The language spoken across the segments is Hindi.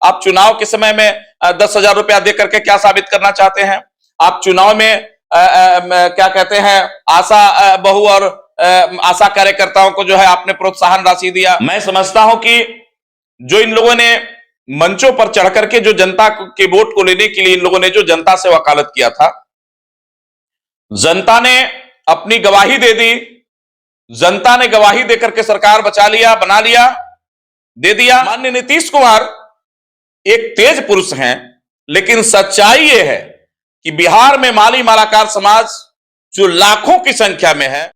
आप चुनाव के समय में 10,000 रुपया दे करके क्या साबित करना चाहते हैं? आप चुनाव में क्या कहते हैं, आशा बहू और आशा कार्यकर्ताओं को जो है आपने प्रोत्साहन राशि दिया। मैं समझता हूं कि जो इन लोगों ने मंचों पर चढ़ करके जो जनता के वोट को लेने के लिए इन लोगों ने जो जनता से वकालत किया था, जनता ने अपनी गवाही दे दी। जनता ने गवाही देकर के सरकार बचा लिया, बना लिया, दे दिया। माननीय नीतीश कुमार एक तेज पुरुष हैं, लेकिन सच्चाई यह है कि बिहार में माली मालाकार समाज जो लाखों की संख्या में है।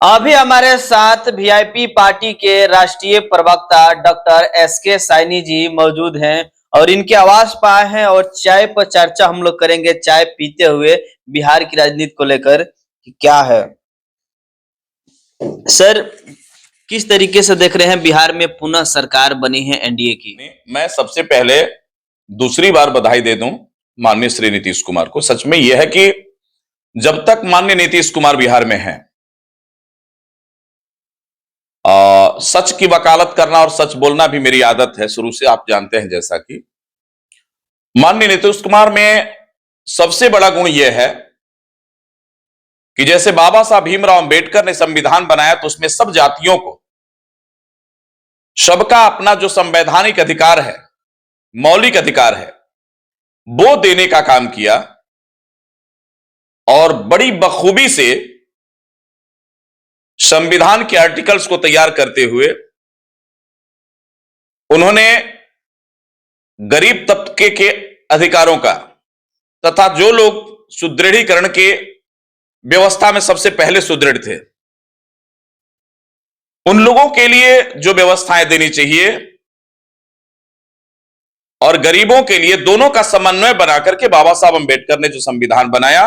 अभी हमारे साथ वीआईपी पार्टी के राष्ट्रीय प्रवक्ता डॉक्टर एसके साइनी जी मौजूद हैं और इनके आवाज पर हैं और चाय पर चर्चा हम लोग करेंगे, चाय पीते हुए, बिहार की राजनीति को लेकर कि क्या है। सर, किस तरीके से देख रहे हैं बिहार में पुनः सरकार बनी है एनडीए की? मैं सबसे पहले दूसरी बार बधाई दे दूं माननीय श्री नीतीश कुमार को। सच में यह है कि जब तक माननीय नीतीश कुमार बिहार में हैं, सच की वकालत करना और सच बोलना भी मेरी आदत है शुरू से, आप जानते हैं। जैसा कि माननीय नीतीश कुमार में सबसे बड़ा गुण यह है कि जैसे बाबा साहब भीमराव अंबेडकर ने संविधान बनाया तो उसमें सब जातियों को सबका अपना जो संवैधानिक अधिकार है, मौलिक अधिकार है, वो देने का काम किया और बड़ी बखूबी से संविधान के आर्टिकल्स को तैयार करते हुए उन्होंने गरीब तबके के अधिकारों का तथा जो लोग सुदृढ़ीकरण के व्यवस्था में सबसे पहले सुदृढ़ थे, उन लोगों के लिए जो व्यवस्थाएं देनी चाहिए और गरीबों के लिए, दोनों का समन्वय बना करके बाबा साहब अंबेडकर ने जो संविधान बनाया,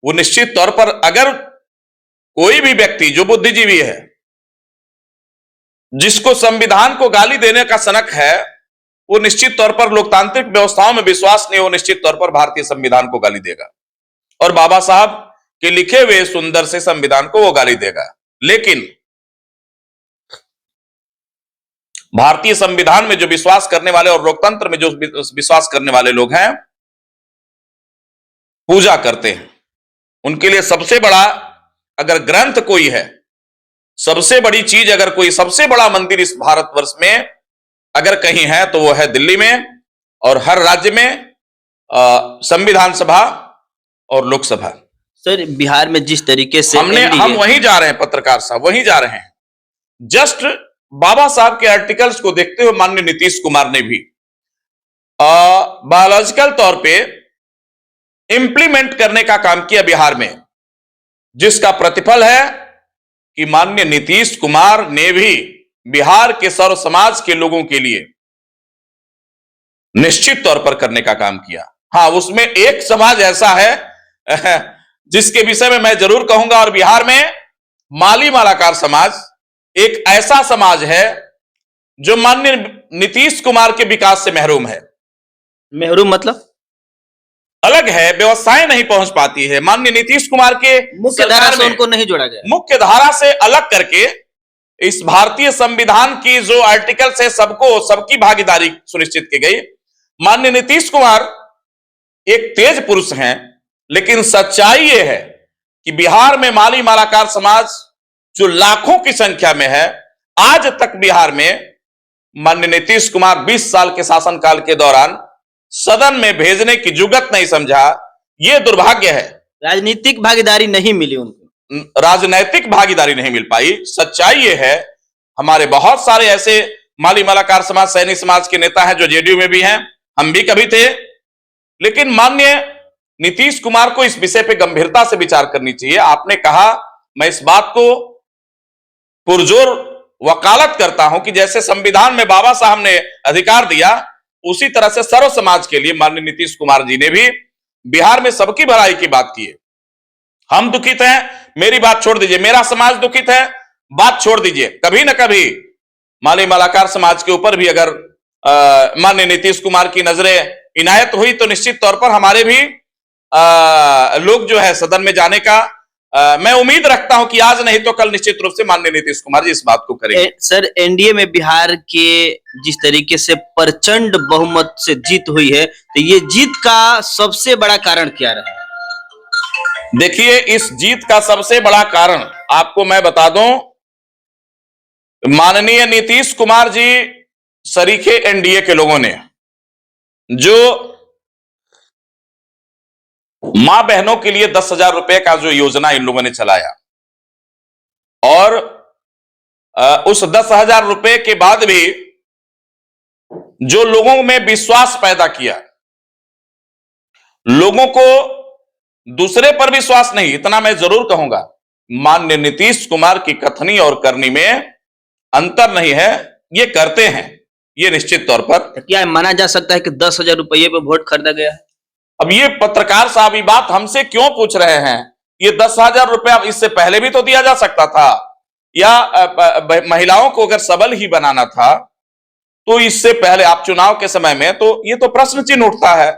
वो निश्चित तौर पर अगर कोई भी व्यक्ति जो बुद्धिजीवी है, जिसको संविधान को गाली देने का सनक है, वो निश्चित तौर पर लोकतांत्रिक व्यवस्थाओं में विश्वास नहीं, वो निश्चित तौर पर भारतीय संविधान को गाली देगा और बाबा साहब के लिखे हुए सुंदर से संविधान को वो गाली देगा। लेकिन भारतीय संविधान में जो विश्वास करने वाले और लोकतंत्र में जो विश्वास करने वाले लोग हैं, पूजा करते हैं, उनके लिए सबसे बड़ा अगर ग्रंथ कोई है, सबसे बड़ी चीज अगर कोई, सबसे बड़ा मंदिर इस भारतवर्ष में अगर कहीं है तो वो है दिल्ली में, और हर राज्य में संविधान सभा और लोकसभा। सर, बिहार में जिस तरीके से हम वहीं जा रहे हैं, पत्रकार साहब वहीं जा रहे हैं। जस्ट बाबा साहब के आर्टिकल्स को देखते हुए माननीय नीतीश कुमार ने भी बायोलॉजिकल तौर पे इंप्लीमेंट करने का काम किया बिहार में, जिसका प्रतिफल है कि माननीय नीतीश कुमार ने भी बिहार के सर्व समाज के लोगों के लिए निश्चित तौर पर करने का काम किया। हां, उसमें एक समाज ऐसा है जिसके विषय में मैं जरूर कहूंगा, और बिहार में माली मालाकार समाज एक ऐसा समाज है जो माननीय नीतीश कुमार के विकास से महरूम है। महरूम मतलब अलग है, व्यवस्थाएं नहीं पहुंच पाती है। माननीय नीतीश कुमार के मुख्य धारा से उनको नहीं जोड़ा गया, मुख्य धारा से अलग करके इस भारतीय संविधान की जो आर्टिकल है, सबकी भागीदारी सुनिश्चित की गई। माननीय नीतीश कुमार एक तेज पुरुष हैं, लेकिन सच्चाई यह है कि बिहार में माली मालाकार समाज जो लाखों की संख्या में है, आज तक बिहार में माननीय नीतीश कुमार 20 साल के शासनकाल के दौरान सदन में भेजने की जुगत नहीं समझा। यह दुर्भाग्य है। राजनीतिक भागीदारी नहीं मिली उनको, राजनीतिक भागीदारी नहीं मिल पाई। सच्चाई यह है, हमारे बहुत सारे ऐसे माली मालाकार समाज, सैनिक समाज के नेता हैं जो जेडीयू में भी हैं, हम भी कभी थे, लेकिन माननीय नीतीश कुमार को इस विषय पे गंभीरता से विचार करनी चाहिए। आपने कहा, मैं इस बात को पुरजोर वकालत करता हूं कि जैसे संविधान में बाबा साहब ने अधिकार दिया, उसी तरह से सर्व समाज के लिए माननीय नीतीश कुमार जी ने भी बिहार में सबकी भलाई की बात की है। हम दुखित हैं, मेरी बात छोड़ दीजिए, मेरा समाज दुखित है, बात छोड़ दीजिए, कभी ना कभी माली मालाकार समाज के ऊपर भी अगर माननीय नीतीश कुमार की नजरें इनायत हुई तो निश्चित तौर पर हमारे भी लोग जो है सदन में जाने का मैं उम्मीद रखता हूं कि आज नहीं तो कल निश्चित रूप से माननीय नीतीश कुमार जी इस बात को करेंगे। सर, एनडीए में बिहार के जिस तरीके से प्रचंड बहुमत से जीत हुई है, तो ये जीत का सबसे बड़ा कारण क्या रहा है? देखिए, इस जीत का सबसे बड़ा कारण आपको मैं बता दूं, माननीय नीतीश कुमार जी सरीखे एनडीए के लोगों ने जो मां बहनों के लिए 10,000 रुपए का जो योजना इन लोगों ने चलाया, और उस 10,000 रुपए के बाद भी जो लोगों में विश्वास पैदा किया, लोगों को दूसरे पर विश्वास नहीं, इतना मैं जरूर कहूंगा, माननीय नीतीश कुमार की कथनी और करनी में अंतर नहीं है, ये करते हैं, ये निश्चित तौर पर। तो क्या माना जा सकता है कि 10,000 रुपये पे वोट खरीदा गया है? अब ये पत्रकार साहब ये बात हमसे क्यों पूछ रहे हैं? ये 10,000 रुपया इससे पहले भी तो दिया जा सकता था, या महिलाओं को अगर सबल ही बनाना था तो इससे पहले आप चुनाव के समय में, तो ये तो प्रश्न चिन्ह उठता है,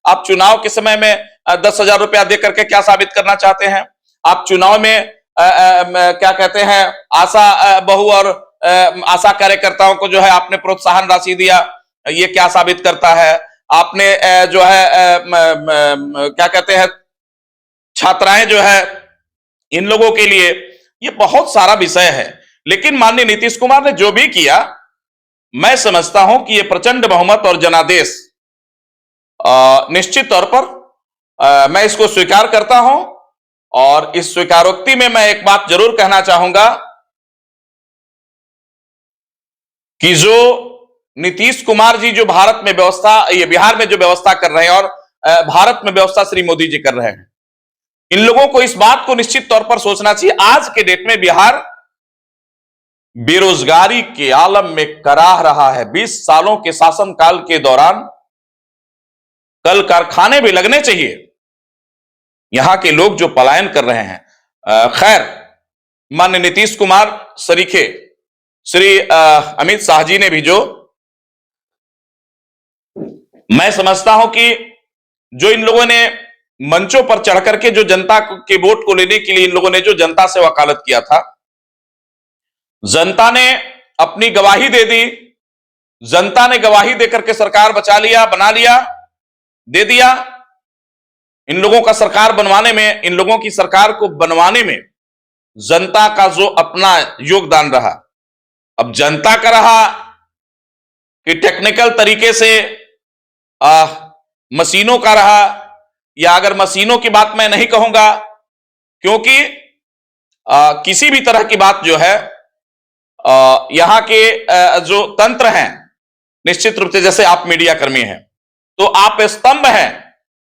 आप चुनाव के समय में 10,000 रुपया दे करके क्या साबित करना चाहते हैं? आप चुनाव में क्या कहते हैं, आशा बहू और आशा कार्यकर्ताओं को जो है आपने प्रोत्साहन राशि दिया, ये क्या साबित करता है? आपने जो है क्या कहते हैं, छात्राएं जो है, इन लोगों के लिए, ये बहुत सारा विषय है। लेकिन माननीय नीतीश कुमार ने जो भी किया, मैं समझता हूं कि ये प्रचंड बहुमत और जनादेश निश्चित तौर पर मैं इसको स्वीकार करता हूं। और इस स्वीकारोक्ति में मैं एक बात जरूर कहना चाहूंगा कि जो नीतीश कुमार जी जो भारत में व्यवस्था, ये बिहार में जो व्यवस्था कर रहे हैं, और भारत में व्यवस्था श्री मोदी जी कर रहे हैं, इन लोगों को इस बात को निश्चित तौर पर सोचना चाहिए। आज के डेट में बिहार बेरोजगारी के आलम में कराह रहा है। 20 सालों के शासनकाल के दौरान कल कारखाने भी लगने चाहिए, यहां के लोग जो पलायन कर रहे हैं। खैर, माननीय नीतीश कुमार सरीखे श्री अमित शाह जी ने भी जो, मैं समझता हूं कि जो इन लोगों ने मंचों पर चढ़ करके जो जनता के वोट को लेने के लिए इन लोगों ने जो जनता से वकालत किया था, जनता ने अपनी गवाही दे दी, जनता ने गवाही देकर के सरकार बचा लिया, बना लिया, दे दिया। इन लोगों का सरकार बनवाने में, इन लोगों की सरकार को बनवाने में जनता का जो अपना योगदान रहा, अब जनता का रहा कि टेक्निकल तरीके से मशीनों का रहा, या अगर मशीनों की बात मैं नहीं कहूंगा, क्योंकि किसी भी तरह की बात जो है, यहां के जो तंत्र हैं, निश्चित रूप से जैसे आप मीडिया कर्मी हैं तो आप स्तंभ हैं,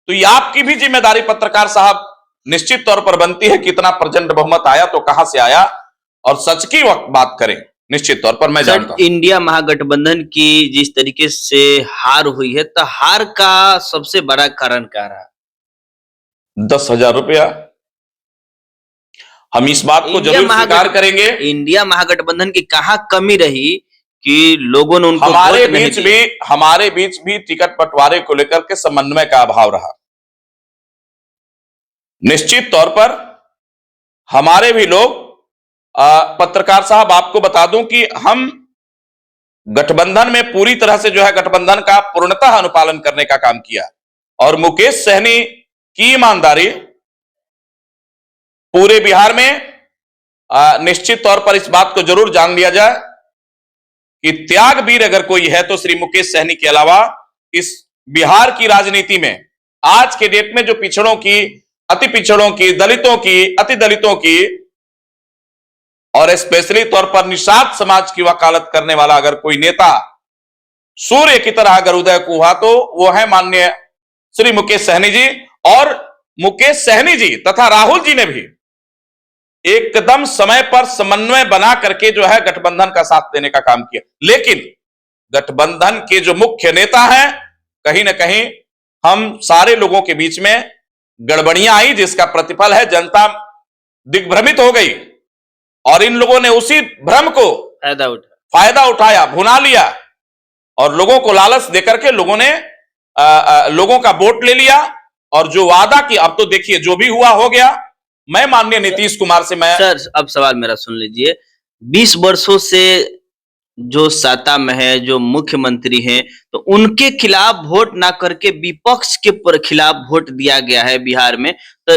तो ये आपकी भी जिम्मेदारी पत्रकार साहब निश्चित तौर पर बनती है, कितना प्रचंड बहुमत आया तो कहां से आया, और सच की वक्त बात करें। निश्चित तौर पर मैं जानता हूं इंडिया महागठबंधन की जिस तरीके से हार हुई है, तो हार का सबसे बड़ा कारण क्या रहा? 10,000 रुपया। हम इस बात को जरूर स्वीकार करेंगे। इंडिया महागठबंधन की कहां कमी रही कि लोगों ने उनको हमारे बीच भी टिकट बंटवारे को लेकर के समन्वय का अभाव रहा। निश्चित तौर पर हमारे भी लोग, पत्रकार साहब आपको बता दूं कि हम गठबंधन में पूरी तरह से जो है गठबंधन का पूर्णतः अनुपालन करने का काम किया, और मुकेश सहनी की ईमानदारी पूरे बिहार में निश्चित तौर पर इस बात को जरूर जान लिया जाए कि त्यागवीर अगर कोई है तो श्री मुकेश सहनी के अलावा इस बिहार की राजनीति में आज के डेट में जो पिछड़ों की, अति पिछड़ों की, दलितों की, अति दलितों की, और स्पेशली तौर पर निषाद समाज की वकालत करने वाला अगर कोई नेता सूर्य की तरह अगर उदय को हुआ तो वो है माननीय श्री मुकेश सहनी जी। और मुकेश सहनी जी तथा राहुल जी ने भी एकदम समय पर समन्वय बना करके जो है गठबंधन का साथ देने का काम किया। लेकिन गठबंधन के जो मुख्य नेता हैं, कहीं ना कहीं हम सारे लोगों के बीच में गड़बड़ियां आई, जिसका प्रतिफल है जनता दिग्भ्रमित हो गई, और इन लोगों ने उसी भ्रम को फायदा उठाया, भुना लिया, और लोगों को लालच देकर के लोगों ने लोगों का वोट ले लिया, और जो वादा किया, अब तो देखिए जो भी हुआ हो गया। मैं माननीय नीतीश कुमार से मैं सर अब सवाल मेरा सुन लीजिए। 20 वर्षों से जो सत्ता में है, जो मुख्यमंत्री हैं, तो उनके खिलाफ वोट ना करके विपक्ष के खिलाफ वोट दिया गया है बिहार में। तो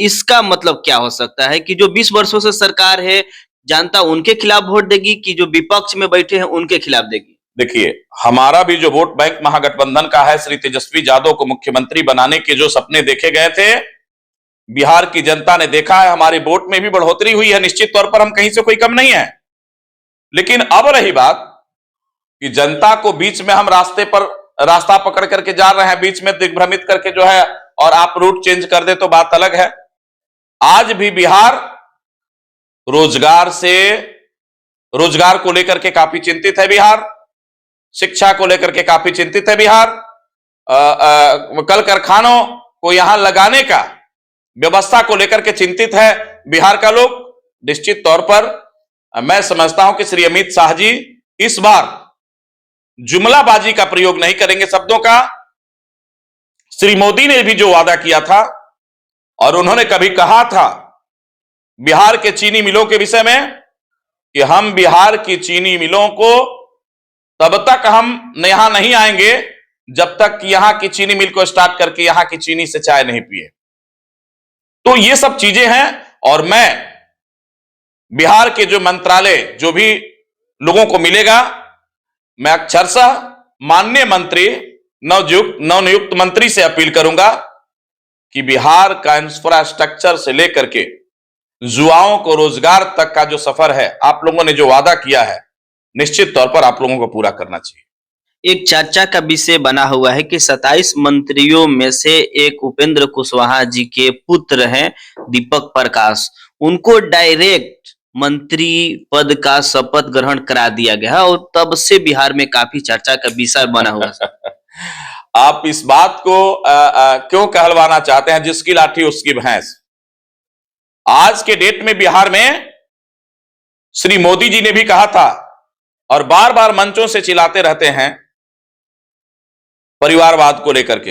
इसका मतलब क्या हो सकता है कि जो 20 वर्षों से सरकार है, जनता उनके खिलाफ वोट देगी कि जो विपक्ष में बैठे हैं उनके खिलाफ देगी? देखिए, हमारा भी जो वोट बैंक महागठबंधन का है, श्री तेजस्वी यादव को मुख्यमंत्री बनाने के जो सपने देखे गए थे, बिहार की जनता ने देखा है, हमारे वोट में भी बढ़ोतरी हुई है। निश्चित तौर पर हम कहीं से कोई कम नहीं है। लेकिन अब रही बात कि जनता को बीच में हम रास्ता पकड़ करके जा रहे हैं, बीच में दिग्भ्रमित करके जो है, और आप रूट चेंज कर दे तो बात अलग है। आज भी बिहार रोजगार को लेकर के काफी चिंतित है। बिहार शिक्षा को लेकर के काफी चिंतित है। बिहार कल कारखानों को यहां लगाने का व्यवस्था को लेकर के चिंतित है बिहार का लोग। निश्चित तौर पर मैं समझता हूं कि श्री अमित शाह जी इस बार जुमलाबाजी का प्रयोग नहीं करेंगे शब्दों का। श्री मोदी ने भी जो वादा किया था, और उन्होंने कभी कहा था बिहार के चीनी मिलों के विषय में कि हम बिहार की चीनी मिलों को तब तक हम यहां नहीं आएंगे जब तक यहां की चीनी मिल को स्टार्ट करके यहां की चीनी से चाय नहीं पिए। तो ये सब चीजें हैं। और मैं बिहार के जो मंत्रालय जो भी लोगों को मिलेगा, मैं अक्षरशः माननीय मंत्री नवनियुक्त मंत्री से अपील करूंगा कि बिहार का इंफ्रास्ट्रक्चर से लेकर के युवाओं को रोजगार तक का जो सफर है, आप लोगों ने जो वादा किया है, निश्चित तौर पर आप लोगों को पूरा करना चाहिए। एक चर्चा का विषय बना हुआ है कि 27 मंत्रियों में से एक उपेंद्र कुशवाहा जी के पुत्र हैं दीपक प्रकाश, उनको डायरेक्ट मंत्री पद का शपथ ग्रहण करा दिया गया है, और तब से बिहार में काफी चर्चा का विषय बना हुआ है। आप इस बात को क्यों कहलवाना चाहते हैं? जिसकी लाठी उसकी भैंस। आज के डेट में बिहार में श्री मोदी जी ने भी कहा था, और बार बार मंचों से चिल्लाते रहते हैं परिवारवाद को लेकर के।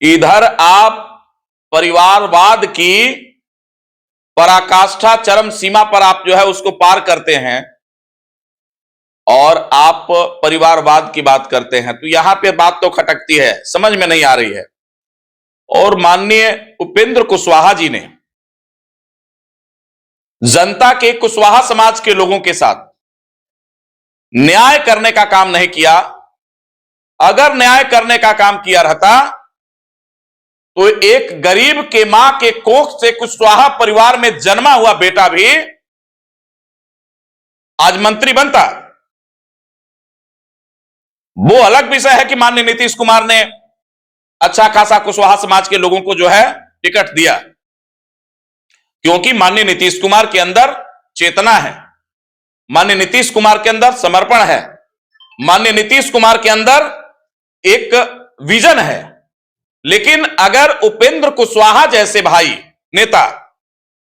इधर आप परिवारवाद की पराकाष्ठा चरम सीमा पर आप जो है उसको पार करते हैं, और आप परिवारवाद की बात करते हैं। तो यहां पे बात तो खटकती है, समझ में नहीं आ रही है। और माननीय उपेंद्र कुशवाहा जी ने जनता के कुशवाहा समाज के लोगों के साथ न्याय करने का काम नहीं किया। अगर न्याय करने का काम किया रहता तो एक गरीब के मां के कोख से कुशवाहा परिवार में जन्मा हुआ बेटा भी आज मंत्री बनता। वो अलग विषय है कि माननीय नीतीश कुमार ने अच्छा खासा कुशवाहा समाज के लोगों को जो है टिकट दिया, क्योंकि माननीय नीतीश कुमार के अंदर चेतना है, माननीय नीतीश कुमार के अंदर समर्पण है, माननीय नीतीश कुमार के अंदर एक विजन है। लेकिन अगर उपेंद्र कुशवाहा जैसे भाई नेता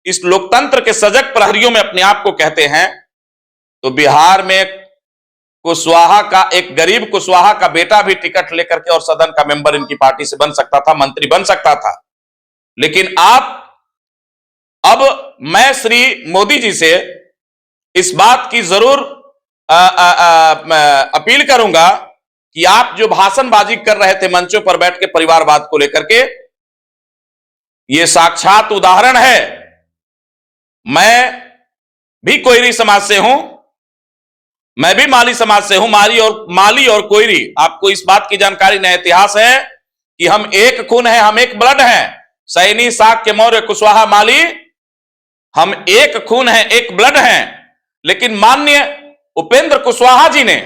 इस लोकतंत्र के सजग प्रहरियों में अपने आप को कहते हैं, तो बिहार में कुशवाहा का एक गरीब कुशवाहा का बेटा भी टिकट लेकर के और सदन का मेंबर इनकी पार्टी से बन सकता था, मंत्री बन सकता था। लेकिन अब मैं श्री मोदी जी से इस बात की जरूर अपील करूंगा कि आप जो भाषणबाजी कर रहे थे मंचों पर बैठ के परिवारवाद को लेकर के, यह साक्षात उदाहरण है। मैं भी कोयरी समाज से हूं, मैं भी माली समाज से हूं। माली और कोयरी, आपको इस बात की जानकारी नहीं, इतिहास है कि हम एक खून है, हम एक ब्लड हैं। सैनी, साक्य, मौर्य, कुशवाहा, माली, हम एक खून है, एक ब्लड हैं। लेकिन माननीय उपेंद्र कुशवाहा जी ने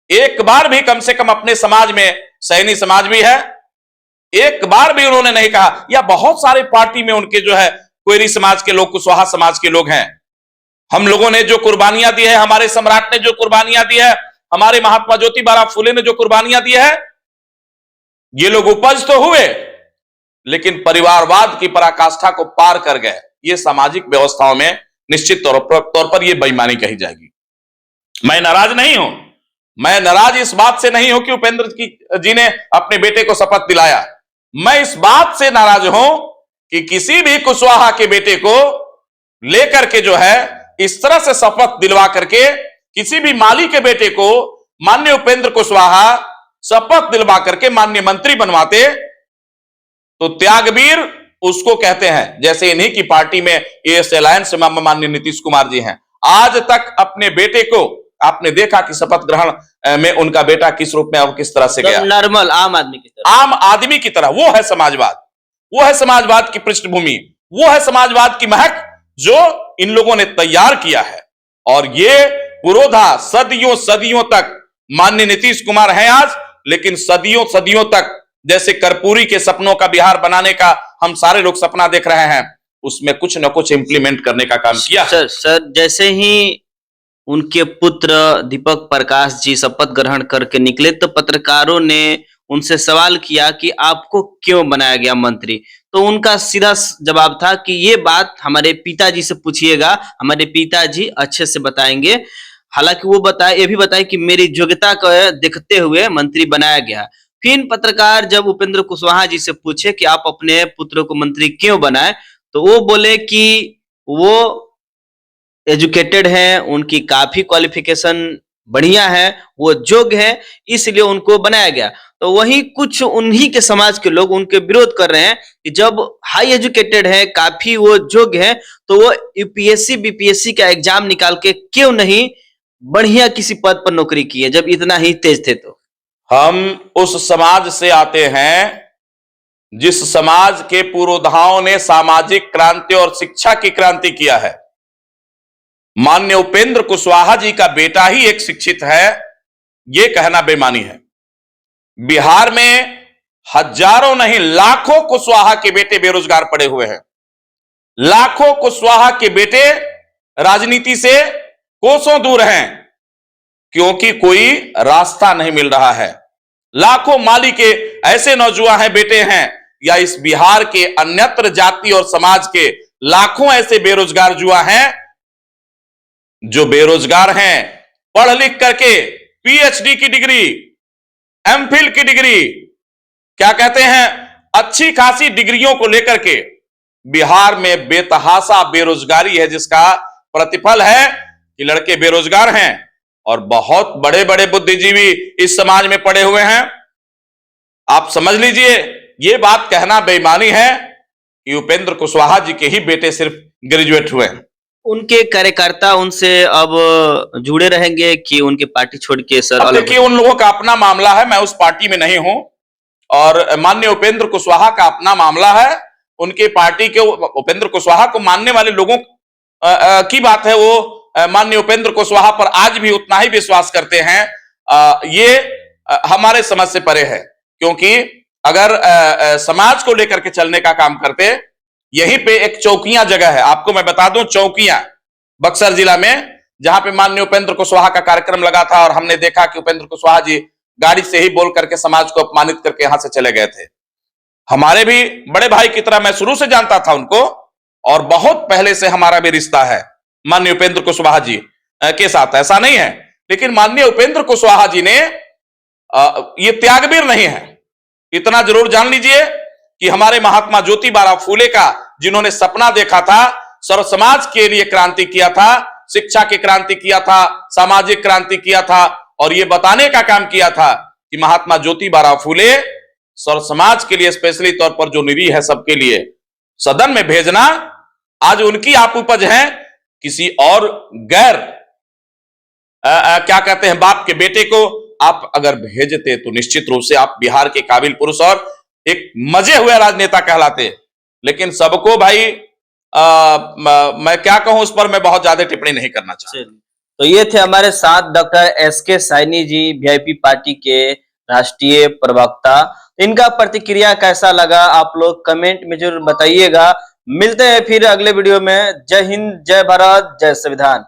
एक बार भी कम से कम अपने समाज में, सैनी समाज भी है, एक बार भी उन्होंने नहीं कहा, या बहुत सारे पार्टी में उनके जो है कोयरी समाज के लोग, कुशवाहा समाज के लोग हैं। हम लोगों ने जो कुर्बानियां दी है, हमारे सम्राट ने जो कुर्बानियां दी है, हमारे महात्मा ज्योतिबा फुले ने जो कुर्बानियां दी है, ये लोग उपज तो हुए, लेकिन परिवारवाद की पराकाष्ठा को पार कर गए। ये सामाजिक व्यवस्थाओं में निश्चित तौर पर यह बेईमानी कही जाएगी। मैं नाराज नहीं हूं, मैं नाराज इस बात से नहीं हूं कि उपेंद्र जी ने अपने बेटे को शपथ दिलाया। मैं इस बात से नाराज हूं कि किसी भी कुशवाहा के बेटे को लेकर के जो है इस तरह से शपथ दिलवा करके किसी भी माली के बेटे को माननीय उपेंद्र कुशवाहा शपथ दिलवा करके माननीय मंत्री बनवाते तो त्यागवीर उसको कहते हैं। जैसे इन्हीं की पार्टी में एएस अलायंस में माननीय नीतीश कुमार जी हैं, आज तक अपने बेटे को आपने देखा कि शपथ ग्रहण में उनका बेटा किस रूप में अब किस तरह से गया, नॉर्मल आम आदमी की तरह, आम आदमी की तरह। वो है समाजवाद, वो है समाजवाद की पृष्ठभूमि, वो है समाजवाद की महक जो इन लोगों ने तैयार किया है। और ये पुरोधा सदियों सदियों तक माननीय नीतीश कुमार हैं आज, लेकिन सदियों सदियों तक जैसे कर्पूरी के सपनों का बिहार बनाने का हम सारे लोग सपना देख रहे हैं, उसमें कुछ न कुछ इंप्लीमेंट करने का काम किया। सर जैसे ही उनके पुत्र दीपक प्रकाश जी शपथ ग्रहण करके निकले तो पत्रकारों ने उनसे सवाल किया कि आपको क्यों बनाया गया मंत्री, तो उनका सीधा जवाब था कि ये बात हमारे पिताजी से पूछिएगा, हमारे पिताजी अच्छे से बताएंगे। हालांकि वो ये भी बताए कि मेरी योग्यता को देखते हुए मंत्री बनाया गया। फिर पत्रकार जब उपेंद्र कुशवाहा जी से पूछे कि आप अपने पुत्र को मंत्री क्यों बनाए, तो वो बोले कि वो एजुकेटेड हैं, उनकी काफी क्वालिफिकेशन बढ़िया है, वो योग्य है, इसलिए उनको बनाया गया। तो वही कुछ उन्हीं के समाज के लोग उनके विरोध कर रहे हैं कि जब हाई एजुकेटेड है, काफी वो योग्य है, तो वो यूपीएससी बीपीएससी का एग्जाम निकाल के क्यों नहीं बढ़िया किसी पद पर नौकरी की है जब इतना ही तेज थे। तो हम उस समाज से आते हैं जिस समाज के पुरोधाओं ने सामाजिक क्रांति और शिक्षा की क्रांति किया है। माननीय उपेंद्र कुशवाहा जी का बेटा ही एक शिक्षित है, यह कहना बेईमानी है। बिहार में हजारों नहीं लाखों कुशवाहा के बेटे बेरोजगार पड़े हुए हैं। लाखों कुशवाहा के बेटे राजनीति से कोसों दूर हैं क्योंकि कोई रास्ता नहीं मिल रहा है। लाखों माली के ऐसे नौजवान हैं, बेटे हैं, या इस बिहार के अन्यत्र जाति और समाज के लाखों ऐसे बेरोजगार युवा हैं जो बेरोजगार हैं, पढ़ लिख करके पीएचडी की डिग्री, एमफिल की डिग्री, क्या कहते हैं, अच्छी खासी डिग्रियों को लेकर के बिहार में बेतहाशा बेरोजगारी है, जिसका प्रतिफल है कि लड़के बेरोजगार हैं और बहुत बड़े बड़े बुद्धिजीवी इस समाज में पड़े हुए हैं। आप समझ लीजिए, यह बात कहना बेईमानी है कि उपेंद्र कुशवाहा जी के ही बेटे सिर्फ ग्रेजुएट हुए हैं। उनके कार्यकर्ता उनसे अब जुड़े रहेंगे कि उनकी पार्टी छोड़ के सर? अब देखिए, उन लोगों का अपना मामला है, मैं उस पार्टी में नहीं हूं, और माननीय उपेंद्र कुशवाहा का अपना मामला है। उनके पार्टी के उपेंद्र कुशवाहा को मानने वाले लोगों की बात है, वो माननीय उपेंद्र कुशवाहा पर आज भी उतना ही विश्वास करते हैं। ये हमारे समझ से परे है, क्योंकि अगर समाज को लेकर के चलने का काम करते, यहीं पे एक चौकियां जगह है, आपको मैं बता दूं, चौकियां बक्सर जिला में, जहां पे माननीय उपेंद्र कुशवाहा का कार्यक्रम लगा था और हमने देखा कि उपेंद्र कुशवाहा जी गाड़ी से ही बोल करके समाज को अपमानित करके यहां से चले गए थे। हमारे भी बड़े भाई की तरह मैं शुरू से जानता था उनको, और बहुत पहले से हमारा भी रिश्ता है माननीय उपेंद्र कुशवाहा जी के साथ, ऐसा नहीं है। लेकिन माननीय उपेंद्र कुशवाहा जी ने ये त्यागवीर नहीं है, इतना जरूर जान लीजिए कि हमारे महात्मा ज्योतिबा फूले का, जिन्होंने सपना देखा था, सर्व समाज के लिए क्रांति किया था, शिक्षा की क्रांति किया था, सामाजिक क्रांति किया था, और यह बताने का काम किया था कि महात्मा ज्योतिबा फूले सर्व समाज के लिए स्पेशली तौर पर जो निरीह है सबके लिए सदन में भेजना, आज उनकी आप उपज है। किसी और गैर क्या कहते हैं बाप के बेटे को आप अगर भेजते तो निश्चित रूप से आप बिहार के काबिल पुरुष और एक मजे हुए राजनेता कहलाते। लेकिन सबको भाई मैं क्या कहूं, उस पर मैं बहुत ज्यादा टिप्पणी नहीं करना चाहता। तो ये थे हमारे साथ डॉक्टर एसके साइनी जी, वीआईपी पार्टी के राष्ट्रीय प्रवक्ता। इनका प्रतिक्रिया कैसा लगा आप लोग कमेंट में जरूर बताइएगा। मिलते हैं फिर अगले वीडियो में। जय हिंद, जय भारत, जय संविधान।